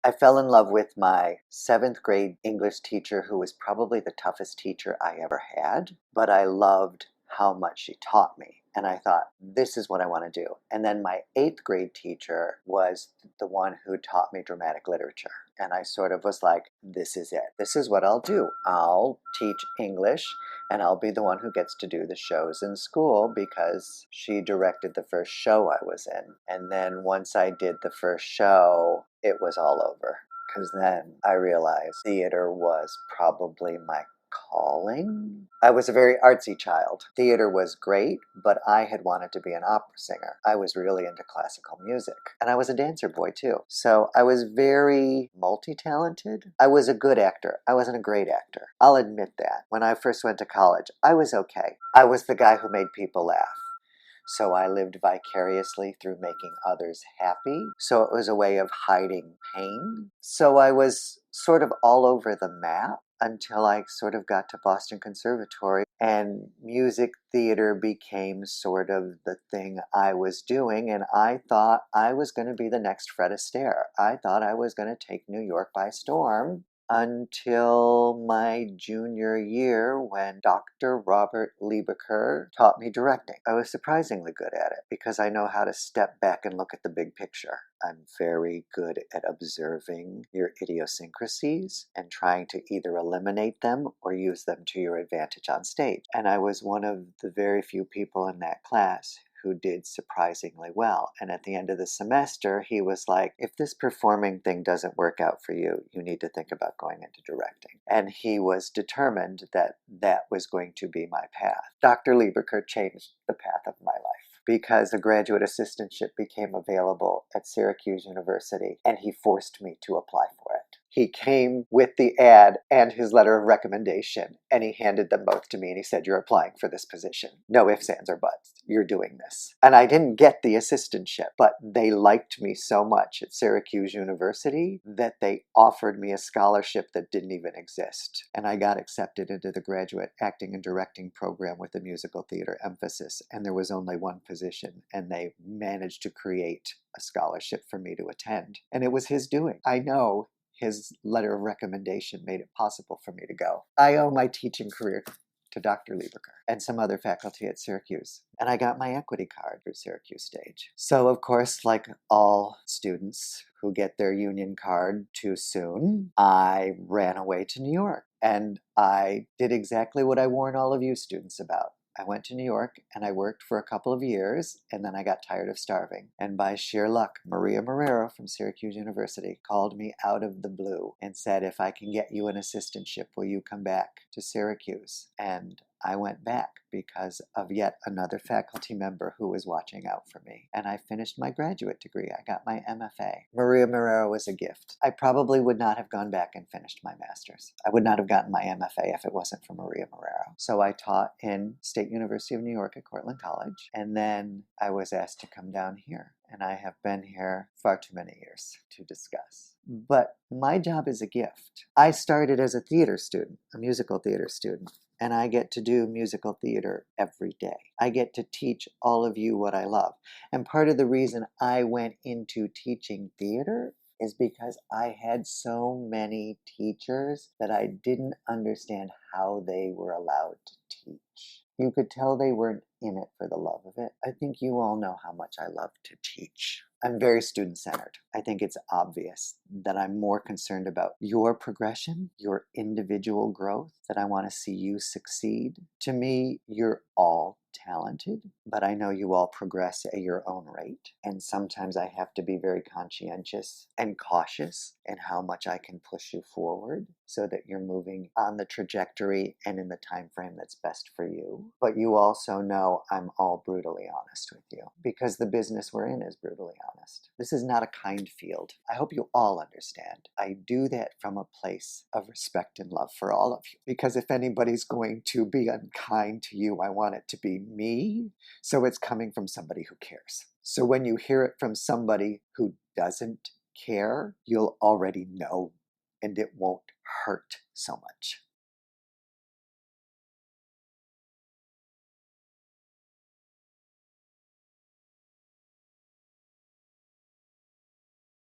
I fell in love with my 7th grade English teacher, who was probably the toughest teacher I ever had, but I loved how much she taught me. And I thought, this is what I want to do. And then my 8th grade teacher was the one who taught me dramatic literature. And I sort of was like, this is it. This is what I'll do. I'll teach English, and I'll be the one who gets to do the shows in school, because she directed the first show I was in. And then once I did the first show, it was all over. Because then I realized theater was probably my calling. I was a very artsy child. Theater was great, but I had wanted to be an opera singer. I was really into classical music. And I was a dancer boy too. So I was very multi-talented. I was a good actor. I wasn't a great actor. I'll admit that. When I first went to college, I was okay. I was the guy who made people laugh. So I lived vicariously through making others happy. So it was a way of hiding pain. So I was sort of all over the map until I sort of got to Boston Conservatory, and music theater became sort of the thing I was doing, and I thought I was going to be the next Fred Astaire. I thought I was going to take New York by storm, until my junior year, when Dr. Robert Liebeker taught me directing. I was surprisingly good at it because I know how to step back and look at the big picture. I'm very good at observing your idiosyncrasies and trying to either eliminate them or use them to your advantage on stage. And I was one of the very few people in that class who did surprisingly well. And at the end of the semester, he was like, if this performing thing doesn't work out for you, you need to think about going into directing. And he was determined that that was going to be my path. Dr. Liebeker changed the path of my life, because a graduate assistantship became available at Syracuse University, and he forced me to apply for it. He came with the ad and his letter of recommendation, and he handed them both to me, and he said, you're applying for this position. No ifs, ands, or buts. You're doing this. And I didn't get the assistantship, but they liked me so much at Syracuse University that they offered me a scholarship that didn't even exist. And I got accepted into the graduate acting and directing program with a musical theater emphasis, and there was only one position, and they managed to create a scholarship for me to attend. And it was his doing. I know his letter of recommendation made it possible for me to go. I owe my teaching career to Dr. Liebeker and some other faculty at Syracuse. And I got my equity card through Syracuse Stage. So, of course, like all students who get their union card too soon, I ran away to New York. And I did exactly what I warn all of you students about. I went to New York and I worked for a couple of years, and then I got tired of starving. And by sheer luck, Maria Marrero from Syracuse University called me out of the blue and said, if I can get you an assistantship, will you come back to Syracuse? And I went back because of yet another faculty member who was watching out for me. And I finished my graduate degree. I got my MFA. Maria Marrero was a gift. I probably would not have gone back and finished my master's. I would not have gotten my MFA if it wasn't for Maria Marrero. So I taught in State University of New York at Cortland College. And then I was asked to come down here. And I have been here far too many years to discuss. But my job is a gift. I started as a theater student, a musical theater student, and I get to do musical theater every day. I get to teach all of you what I love. And part of the reason I went into teaching theater is because I had so many teachers that I didn't understand how they were allowed to teach. You could tell they weren't in it for the love of it. I think you all know how much I love to teach. I'm very student-centered. I think it's obvious that I'm more concerned about your progression, your individual growth, that I want to see you succeed. To me, you're all talented, but I know you all progress at your own rate. And sometimes I have to be very conscientious and cautious in how much I can push you forward so that you're moving on the trajectory and in the time frame that's best for you. But you also know I'm all brutally honest with you, because the business we're in is brutally honest. This is not a kind field. I hope you all understand. I do that from a place of respect and love for all of you, because if anybody's going to be unkind to you, I want it to be me, so it's coming from somebody who cares. So when you hear it from somebody who doesn't care, you'll already know, and it won't hurt so much.